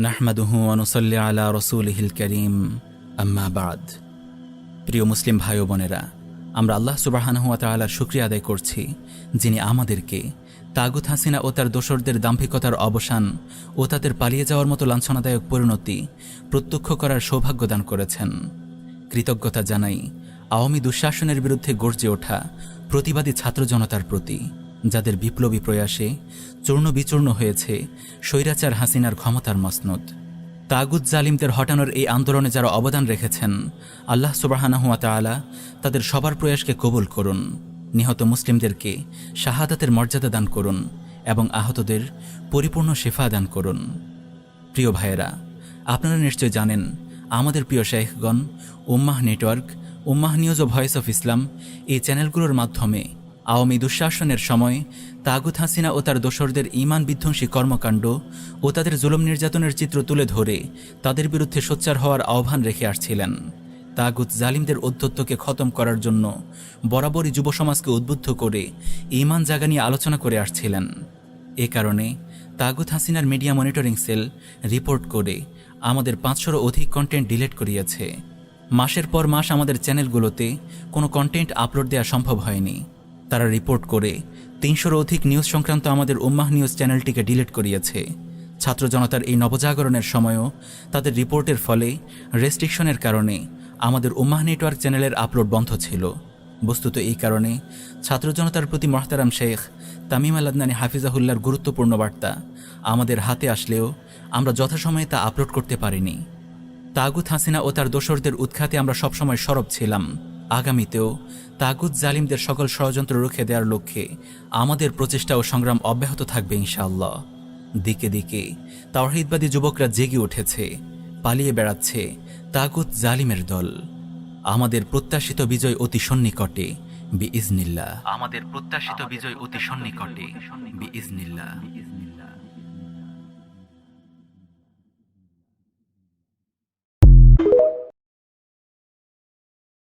নাহমাদুহু ওয়া নুসাল্লি আলা রাসূলিহিল কারীম, আম্মা বাদ। প্রিয় মুসলিম ভাই ও বোনেরা, আমরা আল্লাহ সুবহানাহু ওয়া তাআলার শুকরিয়া আদায় করছি, যিনি আমাদেরকে তাগুত হাসিনা ও তার দোসরদের দাম্ভিকতার অবসান ও তাদের পালিয়ে যাওয়ার মতো লাঞ্ছনাদায়ক পরিণতি প্রত্যক্ষ করার সৌভাগ্য দান করেছেন। কৃতজ্ঞতা জানাই আওয়ামী দুঃশাসনের বিরুদ্ধে গর্জে ওঠা প্রতিবাদী ছাত্র জনতার প্রতি, যাদের বিপ্লবী প্রয়াসে চূর্ণ বিচূর্ণ হয়েছে স্বৈরাচার হাসিনার ক্ষমতার মসনদ। তাগুত জালিমদের হটানোর এই আন্দোলনে যারা অবদান রেখেছেন, আল্লাহ সুবহানাহু ওয়া তাআলা তাদের সবার প্রয়াসকে কবুল করুন, নিহত মুসলিমদেরকে শাহাদাতের মর্যাদা দান করুন এবং আহতদের পরিপূর্ণ শেফা দান করুন। প্রিয় ভাইয়েরা, আপনারা নিশ্চয় জানেন আমাদের প্রিয় শাইখগণ উম্মাহ নেটওয়ার্ক, উম্মাহ নিউজ ও ভয়েস অফ ইসলাম এই চ্যানেলগুলোর মাধ্যমে আওয়ামী দুঃশাসনের সময় তাগুত হাসিনা ও তার দোসরদের ঈমান বিধ্বংসী কর্মকাণ্ড ও তাদের জুলুম নির্যাতনের চিত্র তুলে ধরে তাদের বিরুদ্ধে সোচ্চার হওয়ার আহ্বান রেখে আসছিলেন। তাগুত জালিমদের ঔদ্ধত্যকে খতম করার জন্য বরাবরই যুব সমাজকে উদ্বুদ্ধ করে ঈমান জাগা নিয়ে আলোচনা করে আসছিলেন। এ কারণে তাগুত হাসিনার মিডিয়া মনিটরিং সেল রিপোর্ট করে আমাদের 500-ও অধিক কন্টেন্ট ডিলিট করিয়েছে। মাসের পর মাস আমাদের চ্যানেলগুলোতে কোনো কন্টেন্ট আপলোড দেওয়া সম্ভব হয়নি। তারা রিপোর্ট করে 300-ও অধিক নিউজ সংক্রান্ত আমাদের উম্মাহ নিউজ চ্যানেলটিকে ডিলিট করিয়েছে। ছাত্র জনতার এই নবজাগরণের সময়ও তাদের রিপোর্টের ফলে রেস্ট্রিকশনের কারণে আমাদের উম্মাহ নেটওয়ার্ক চ্যানেলের আপলোড বন্ধ ছিল। বস্তুত এই কারণে ছাত্র জনতার প্রতি মোহতারাম শেখ তামিম আল আদনানী হাফিজাহুল্লাহর গুরুত্বপূর্ণ বার্তা আমাদের হাতে আসলেও আমরা যথাসময়ে তা আপলোড করতে পারিনি। তাগুত হাসিনা ও তার দোসরদের উৎখাতে আমরা সবসময় সরব ছিলাম। আগামীতেও তাগুত জালিমদের সকল ষড়যন্ত্র রুখে দেওয়ার লক্ষ্যে আমাদের প্রচেষ্টা ও সংগ্রাম অব্যাহত থাকবে ইনশাআল্লাহ। দিকে দিকে তাওহীদবাদী যুবকরা জেগে উঠেছে, পালিয়ে বেড়াচ্ছে তাগুত জালিমের দল। আমাদের প্রত্যাশিত বিজয় অতি সন্নিকটে বিইজনিল্লাহ। আমাদের প্রত্যাশিত বিজয় অতি সন্নিকটে বিইজনিল্লাহ।